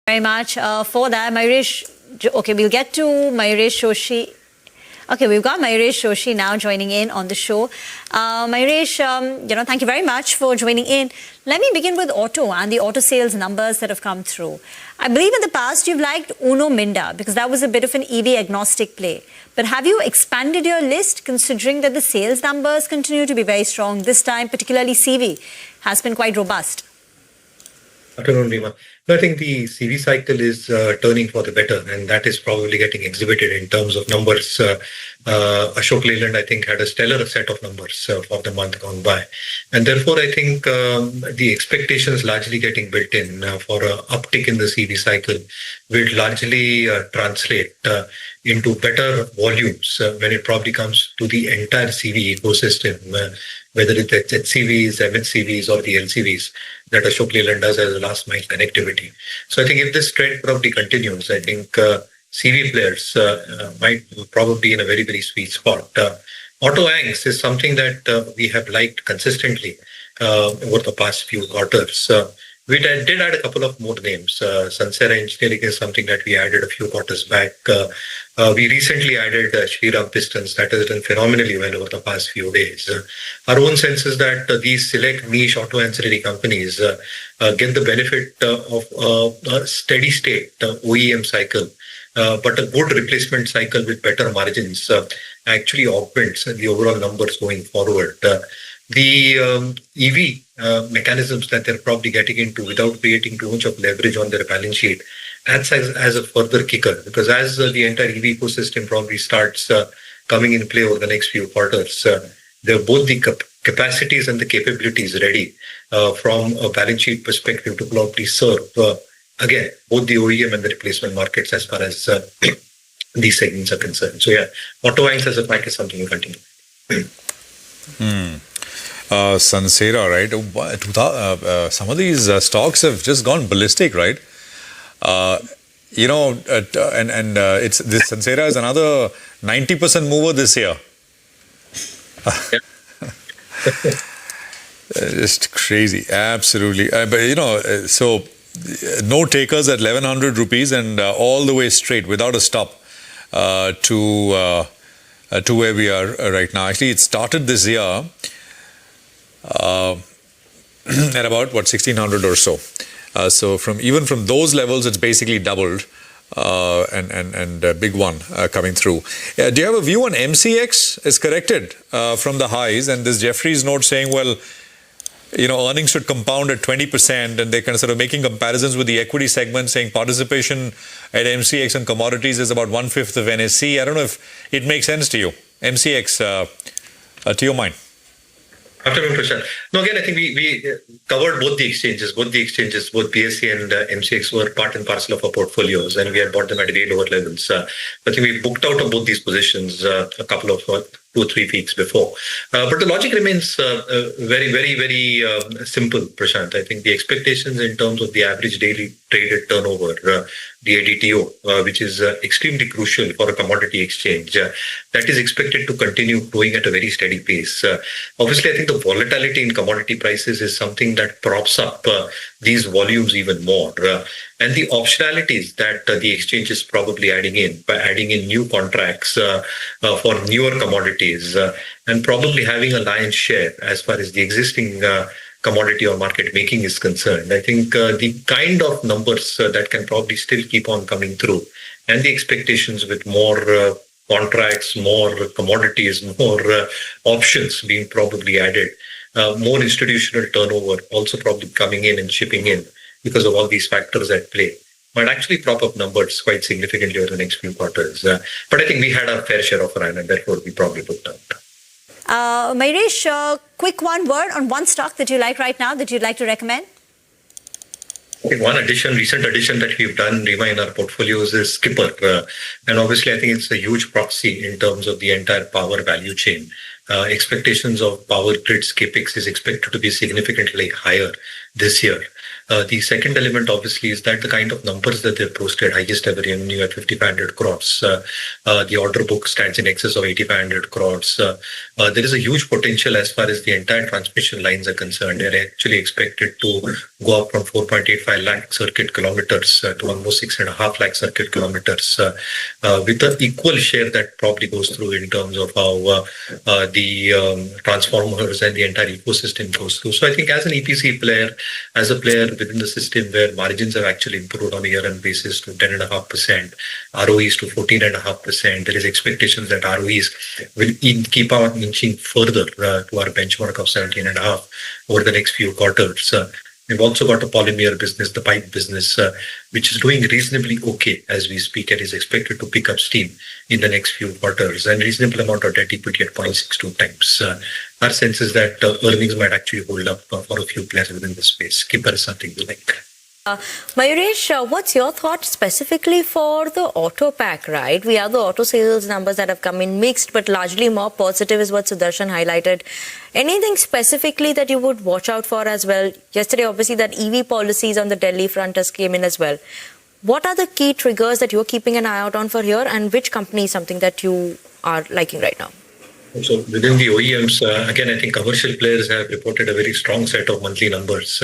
Very much for that. Okay, we'll get to Mayuresh Joshi. Okay, we've got Mayuresh Joshi now joining in on the show. Mayuresh, thank you very much for joining in. Let me begin with auto and the auto sales numbers that have come through. I believe in the past you've liked Uno Minda because that was a bit of an EV agnostic play. But have you expanded your list considering that the sales numbers continue to be very strong this time, particularly CV has been quite robust? Afternoon, Rima. I think the CV cycle is turning for the better, and that is probably getting exhibited in terms of numbers. Ashok Leyland, I think, had a stellar set of numbers for the month gone by. And therefore, I think the expectations largely getting built in for an uptick in the CV cycle will largely translate into better volumes when it probably comes to the entire CV ecosystem, whether it's HCVs, MHCVs, or the LCVs that Ashok Leyland does as a last mile connectivity. So I think if this trend probably continues, I think CV players might probably be in a very, very sweet spot. Auto Angs is something that we have liked consistently over the past few quarters. We did add a couple of more names. Sansera Engineering is something that we added a few quarters back. We recently added Shriram Pistons. That has done phenomenally well over the past few days. Our own sense is that these select niche auto ancillary companies get the benefit of a steady state OEM cycle, but a good replacement cycle with better margins actually augments the overall numbers going forward. The EV mechanisms that they're probably getting into without creating too much of leverage on their balance sheet acts as a further kicker, because as the entire EV ecosystem probably starts coming in play over the next few quarters, they're both the capacities and the capabilities ready from a balance sheet perspective to probably serve, again, both the OEM and the replacement markets as far as these segments are concerned. So yeah, auto Angs as a pack is something you continue. Sansera, right? Some of these stocks have just gone ballistic, right? It's this Sansera is another 90% mover this year. Just crazy, absolutely. But so no takers at 1100 rupees and all the way straight without a stop to where we are right now. Actually, it started this year at about 1600 or so. So from those levels, it's basically doubled, and a big one coming through. Do you have a view on MCX? Is corrected from the highs, and this Jeffries note saying, well, earnings should compound at 20%, and they're kind of sort of making comparisons with the equity segment, saying participation at MCX and commodities is about 1/5 of NSE. I don't know if it makes sense to you. MCX, to your mind. Afternoon, Prashant. No, again, I think we covered both the exchanges. Both BSE and MCX were part and parcel of our portfolios, and we had bought them at very lower levels. I think we booked out of both these positions a couple of 2 or 3 weeks before. But the logic remains very, very, very simple, Prashant. I think the expectations in terms of the average daily traded turnover, the ADTO, which is extremely crucial for a commodity exchange, that is expected to continue growing at a very steady pace. Obviously, I think the volatility in commodity prices is something that props up these volumes even more. And the optionalities that the exchange is probably adding in by adding in new contracts for newer commodities and probably having a lion's share as far as the existing commodity or market making is concerned. I think the kind of numbers that can probably still keep on coming through and the expectations with more contracts, more commodities, more options being probably added, more institutional turnover also probably coming in and shipping in because of all these factors at play, might actually prop up numbers quite significantly over the next few quarters. But I think we had our fair share of run, and therefore we probably booked out. Mayuresh, quick one word on one stock that you like right now that you'd like to recommend? I think one recent addition that we've done, Rima, in our portfolios is Skipper. And obviously, I think it's a huge proxy in terms of the entire power value chain. Expectations of power grids capex is expected to be significantly higher this year. The second element, obviously, is that the kind of numbers that they've posted, highest ever revenue at 5,500 crores. The order book stands in excess of 8,500 crores. There is a huge potential as far as the entire transmission lines are concerned. They're actually expected to go up from 4.85 lakh circuit kilometers to almost 6.5 lakh circuit kilometers, with an equal share that probably goes through in terms of how the transformers and the entire ecosystem goes through. So I think as an EPC player, as a player within the system where margins have actually improved on a year-on basis to 10.5%, ROEs to 14.5%, there is expectations that ROEs will keep on inching further to our benchmark of 17.5 over the next few quarters. We've also got a polymer business, the pipe business, which is doing reasonably okay as we speak and is expected to pick up steam in the next few quarters, and reasonable amount of debt equity at 0.62 times. Our sense is that earnings might actually hold up for a few players within the space. Keeper is something we like. Mayuresh, what's your thought specifically for the auto pack, right? We have the auto sales numbers that have come in mixed, but largely more positive is what Sudarshan highlighted. Anything specifically that you would watch out for as well? Yesterday, obviously, that EV policies on the Delhi front has came in as well. What are the key triggers that you're keeping an eye out on for here, and which company is something that you are liking right now? So within the OEMs, again, I think commercial players have reported a very strong set of monthly numbers.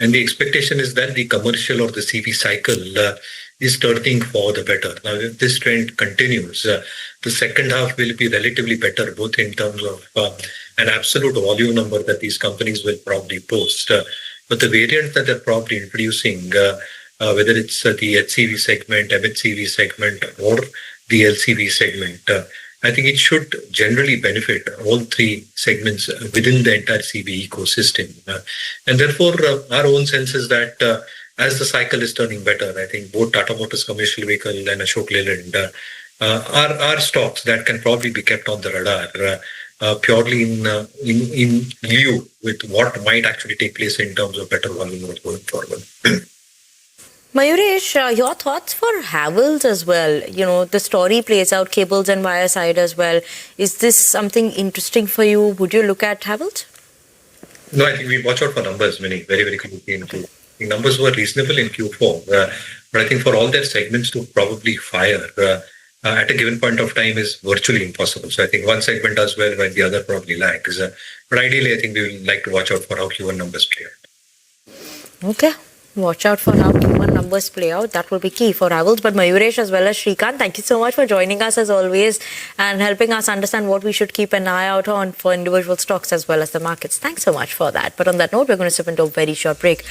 And the expectation is that the commercial or the CV cycle is turning for the better. Now, if this trend continues, the second half will be relatively better, both in terms of an absolute volume number that these companies will probably post. But the variant that they're probably introducing, whether it's the HCV segment, MHCV segment, or the LCV segment, I think it should generally benefit all three segments within the entire CV ecosystem. And therefore, our own sense is that as the cycle is turning better, I think both Tata Motors Commercial Vehicle and Ashok Leyland are stocks that can probably be kept on the radar purely in lieu with what might actually take place in terms of better volume going forward. Mayuresh, your thoughts for Havells as well? You know, the story plays out cables and wire side as well. Is this something interesting for you? Would you look at Havells? No, I think we watch out for numbers, very, very closely in Q4. The numbers were reasonable in Q4, but I think for all their segments to probably fire at a given point of time is virtually impossible. So I think one segment does well while the other probably lags. But ideally, I think we would like to watch out for how Q1 numbers play out. Okay. Watch out for how Q1 numbers play out. That will be key for Havells. But Mayuresh as well as Srikanth, thank you so much for joining us as always and helping us understand what we should keep an eye out on for individual stocks as well as the markets. Thanks so much for that. But on that note, we're going to step into a very short break.